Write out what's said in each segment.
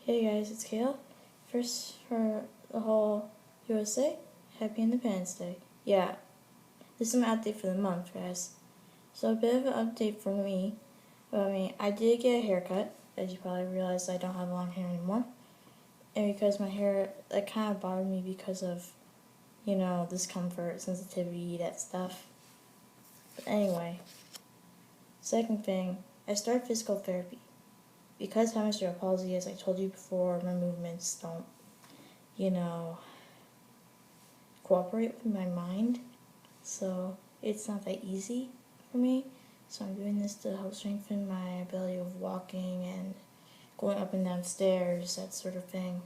Hey guys, it's Kale. First, for the whole USA, Happy Independence Day. Yeah, this is my update for the month, guys. So a bit of an update for me. I did get a haircut. As you probably realized, I don't have long hair anymore. And because my hair, that kind of bothered me because of, discomfort, sensitivity, that stuff. But anyway, second thing, I started physical therapy. Because I have cerebral palsy, as I told you before, my movements don't cooperate with my mind, so it's not that easy for me. So I'm doing this to help strengthen my ability of walking and going up and down stairs, that sort of thing.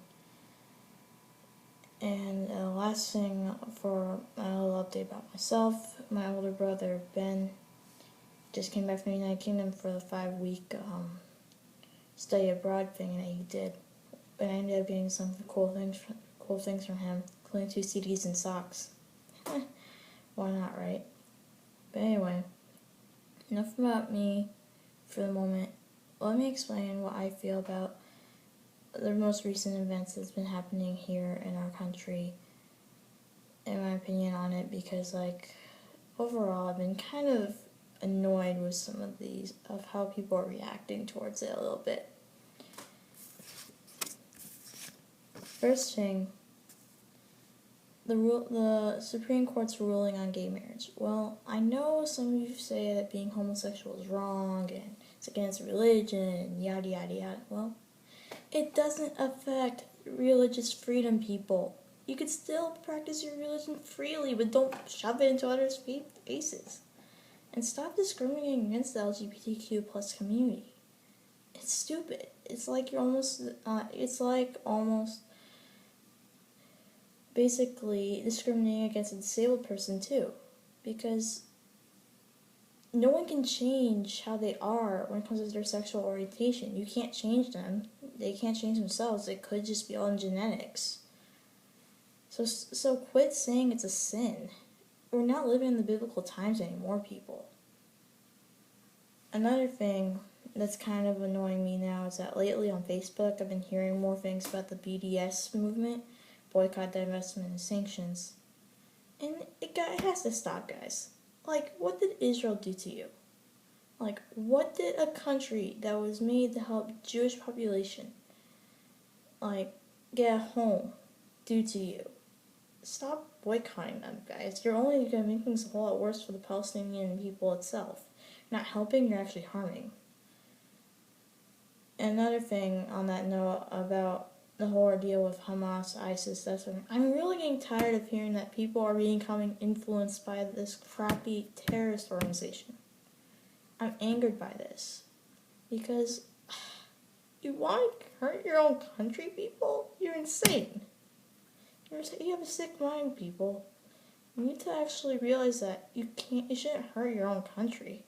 And last thing for my little update about myself, my older brother Ben just came back from the United Kingdom for the 5-week study abroad thing that he did, and I ended up getting some cool things from him, including 2 CDs and socks. Why not, right? But anyway, enough about me for the moment. Let me explain what I feel about the most recent events that's been happening here in our country, and my opinion on it, because overall I've been kind of annoyed with some of these, of how people are reacting towards it a little bit. First thing, the Supreme Court's ruling on gay marriage. Well, I know some of you say that being homosexual is wrong and it's against religion and yada yada yada. Well, it doesn't affect religious freedom, people. You could still practice your religion freely, but don't shove it into others' faces. And stop discriminating against the LGBTQ plus community. It's stupid. It's like almost basically discriminating against a disabled person too, because no one can change how they are when it comes to their sexual orientation. You can't change them. They can't change themselves. It could just be all in genetics. So quit saying it's a sin. We're not living in the biblical times anymore, people. Another thing that's kind of annoying me now is that lately on Facebook I've been hearing more things about the BDS movement, boycott, divestment, and sanctions. And it has to stop, guys. What did Israel do to you? What did a country that was made to help Jewish population, get a home, do to you? Stop boycotting them, guys. You're only going to make things a whole lot worse for the Palestinian people itself. You're not helping, you're actually harming. Another thing on that note about the whole ordeal with Hamas, ISIS, that sort of thing. I'm really getting tired of hearing that people are becoming influenced by this crappy terrorist organization. I'm angered by this. Because you want to hurt your own country, people? You're insane. You have a sick mind, people. You need to actually realize that you shouldn't hurt your own country.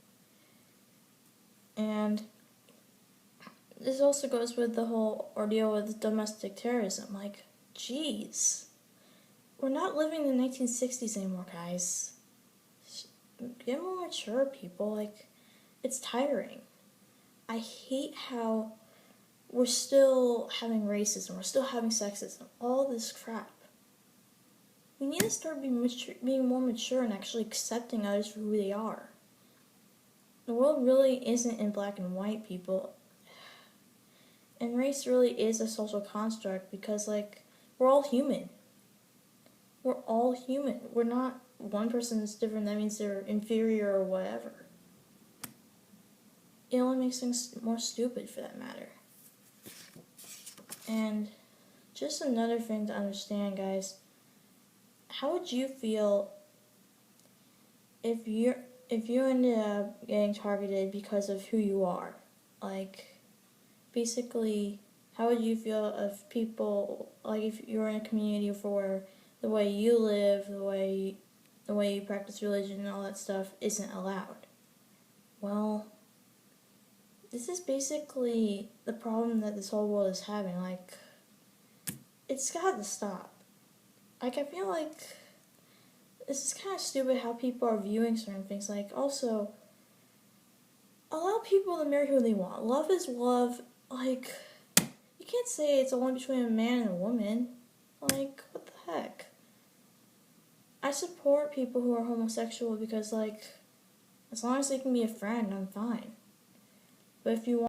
And this also goes with the whole ordeal with domestic terrorism. Jeez. We're not living in the 1960s anymore, guys. Get more mature, people. It's tiring. I hate how we're still having racism, we're still having sexism, all this crap. We need to start being more mature and actually accepting others for who they are. The world really isn't in black and white, people. And race really is a social construct because, we're all human. We're all human. We're not one person is different, that means they're inferior or whatever. It only makes things more stupid, for that matter. And just another thing to understand, guys. How would you feel if you ended up getting targeted because of who you are? Basically, how would you feel if people, if you were in a community where the way you live, the way you practice religion and all that stuff isn't allowed? Well, this is basically the problem that this whole world is having. It's got to stop. I feel like this is kind of stupid how people are viewing certain things. Also, allow people to marry who they want. Love is love. You can't say it's only between a man and a woman. Like, what the heck? I support people who are homosexual because, like, as long as they can be a friend, I'm fine. But if you want